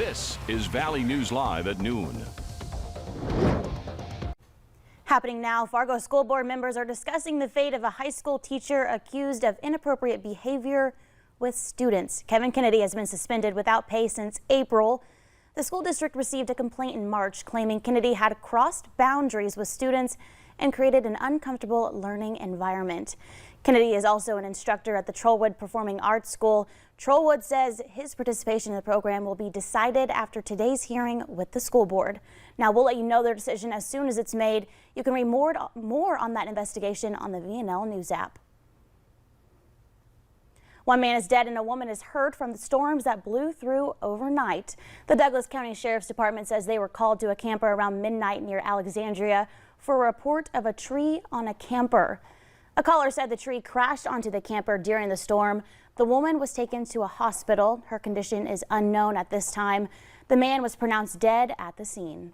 This is Valley News Live at noon. Happening now, Fargo School Board members are discussing the fate of a high school teacher accused of inappropriate behavior with students. Kevin Kennedy has been suspended without pay since April. The school district received a complaint in March claiming Kennedy had crossed boundaries with students and created an uncomfortable learning environment. Kennedy is also an instructor at the Trollwood Performing Arts School. Trollwood says his participation in the program will be decided after today's hearing with the school board. Now, we'll let you know their decision as soon as it's made. You can read more on that investigation on the VNL News app. One man is dead and a woman is hurt from the storms that blew through overnight. The Douglas County Sheriff's Department says they were called to a camper around midnight near Alexandria for a report of a tree on a camper. A caller said the tree crashed onto the camper during the storm. The woman was taken to a hospital. Her condition is unknown at this time. The man was pronounced dead at the scene.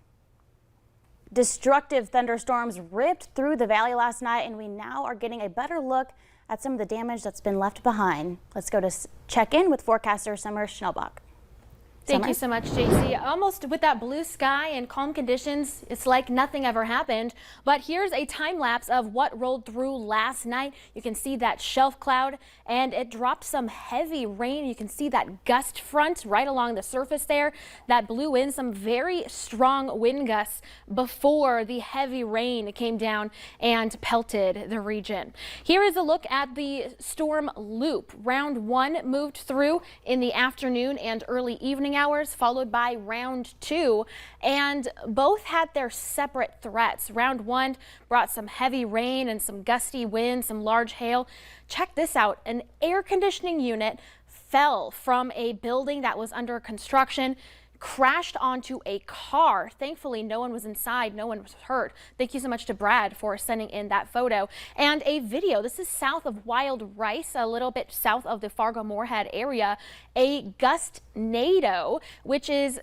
Destructive thunderstorms ripped through the valley last night, and we now are getting a better look at some of the damage that's been left behind. Let's go to check in with forecaster Summer Schnellbach. Thank you so much, JC. Almost with that blue sky and calm conditions, it's like nothing ever happened. But here's a time lapse of what rolled through last night. You can see that shelf cloud and it dropped some heavy rain. You can see that gust front right along the surface there that blew in some very strong wind gusts before the heavy rain came down and pelted the region. Here is a look at the storm loop. Round 1 moved through in the afternoon and early evening hours, followed by round 2, and both had their separate threats. Round 1 brought some heavy rain and some gusty wind, some large hail. Check this out. An air conditioning unit fell from a building that was under construction, crashed onto a car. Thankfully, no one was inside. No one was hurt. Thank you so much to Brad for sending in that photo and a video. This is south of Wild Rice, a little bit south of the Fargo-Moorhead area. A gustnado, which is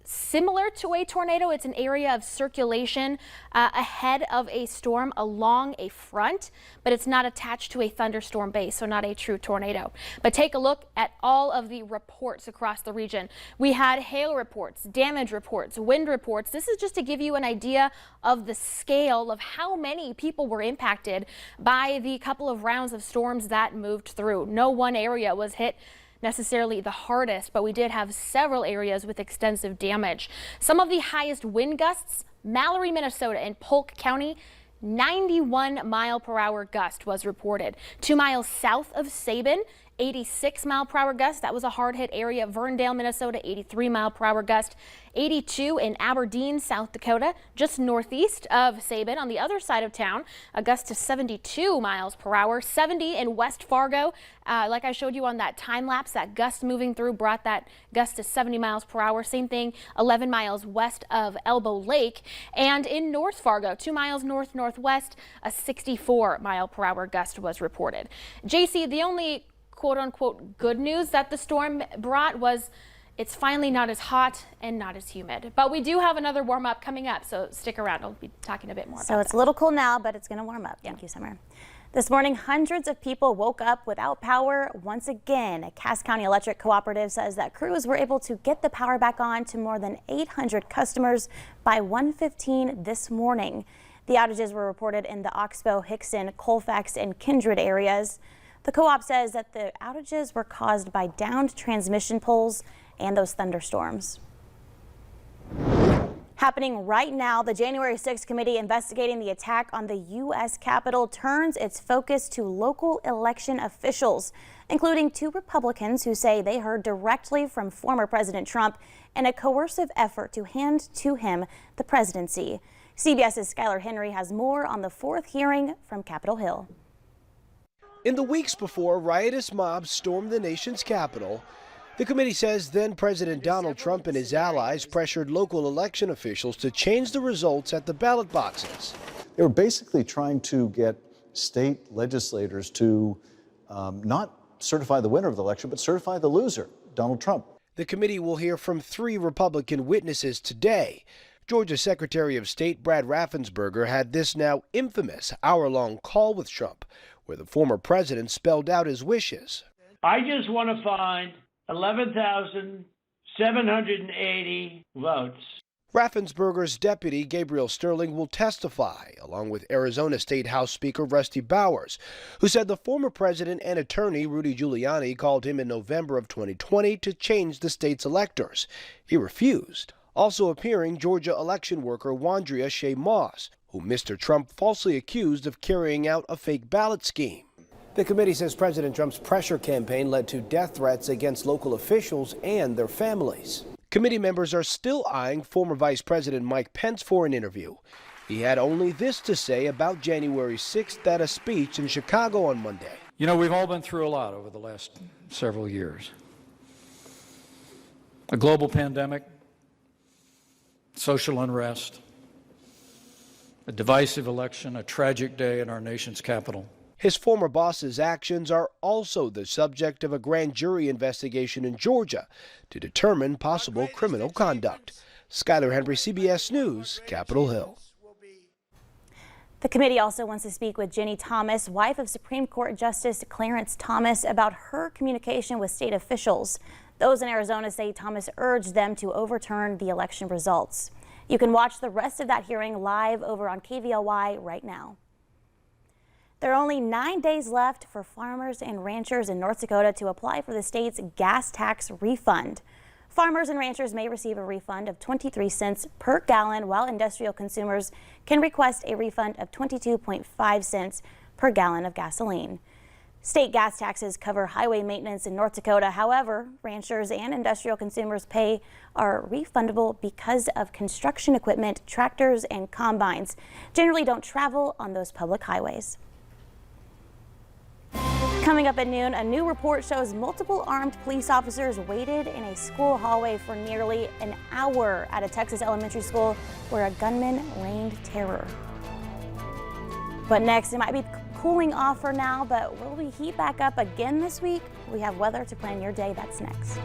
similar to a tornado. It's an area of circulation ahead of a storm along a front, but it's not attached to a thunderstorm base, so not a true tornado. But take a look at all of the reports across the region. We had hail reports, damage reports, wind reports. This is just to give you an idea of the scale of how many people were impacted by the couple of rounds of storms that moved through. No one area was hit necessarily the hardest, but we did have several areas with extensive damage. Some of the highest wind gusts, Mallory, Minnesota and Polk County, 91-mile-per-hour gust was reported. 2 miles south of Sabin, 86-mile-per-hour gust. That was a hard-hit area. Verndale, Minnesota, 83-mile-per-hour gust. 82 in Aberdeen, South Dakota, just northeast of Sabin on the other side of town, a gust to 72 miles per hour. 70 in West Fargo. Like I showed you on that time lapse, that gust moving through brought that gust to 70 miles per hour. Same thing 11 miles west of Elbow Lake. And in North Fargo, 2 miles north-northwest, a 64-mile-per-hour gust was reported. JC, the only quote-unquote good news that the storm brought was it's finally not as hot and not as humid. But we do have another warm-up coming up, so stick around. I'll be talking a bit more about that. So it's a little cool now, but it's going to warm up. Thank you, Summer. This morning, hundreds of people woke up without power once again. A Cass County Electric Cooperative says that crews were able to get the power back on to more than 800 customers by 1:15 this morning. The outages were reported in the Oxbow, Hickson, Colfax, and Kindred areas. The co-op says that the outages were caused by downed transmission poles and those thunderstorms. Happening right now, the January 6th committee investigating the attack on the U.S. Capitol turns its focus to local election officials, including 2 Republicans who say they heard directly from former President Trump in a coercive effort to hand to him the presidency. CBS's Skylar Henry has more on the 4th hearing from Capitol Hill. In the weeks before riotous mobs stormed the nation's capital, the committee says then-President Donald Trump and his allies pressured local election officials to change the results at the ballot boxes. They were basically trying to get state legislators to not certify the winner of the election, but certify the loser, Donald Trump. The committee will hear from 3 Republican witnesses today. Georgia Secretary of State Brad Raffensperger had this now infamous hour-long call with Trump, where the former president spelled out his wishes. I just want to find 780 votes. Raffensperger's deputy Gabriel Sterling will testify, along with Arizona State House Speaker Rusty Bowers, who said the former president and attorney Rudy Giuliani called him in November of 2020 to change the state's electors. He refused. Also appearing, Georgia election worker Wandrea Shea Moss, who Mr. Trump falsely accused of carrying out a fake ballot scheme. The committee says President Trump's pressure campaign led to death threats against local officials and their families. Committee members are still eyeing former Vice President Mike Pence for an interview. He had only this to say about January 6th at a speech in Chicago on Monday. You know, we've all been through a lot over the last several years. A global pandemic, social unrest, a divisive election, a tragic day in our nation's capital. His former boss's actions are also the subject of a grand jury investigation in Georgia to determine possible criminal conduct. Skyler Henry, CBS News, Capitol Hill. The committee also wants to speak with Ginny Thomas, wife of Supreme Court Justice Clarence Thomas, about her communication with state officials. Those in Arizona say Thomas urged them to overturn the election results. You can watch the rest of that hearing live over on KVLY right now. There are only 9 days left for farmers and ranchers in North Dakota to apply for the state's gas tax refund. Farmers and ranchers may receive a refund of 23 cents per gallon, while industrial consumers can request a refund of 22.5 cents per gallon of gasoline. State gas taxes cover highway maintenance in North Dakota. However, ranchers and industrial consumers' pay are refundable because of construction equipment, tractors, and combines generally don't travel on those public highways. Coming up at noon, a new report shows multiple armed police officers waited in a school hallway for nearly an hour at a Texas elementary school where a gunman rained terror. But next, it might be cooling off for now, but will we heat back up again this week? We have weather to plan your day. That's next.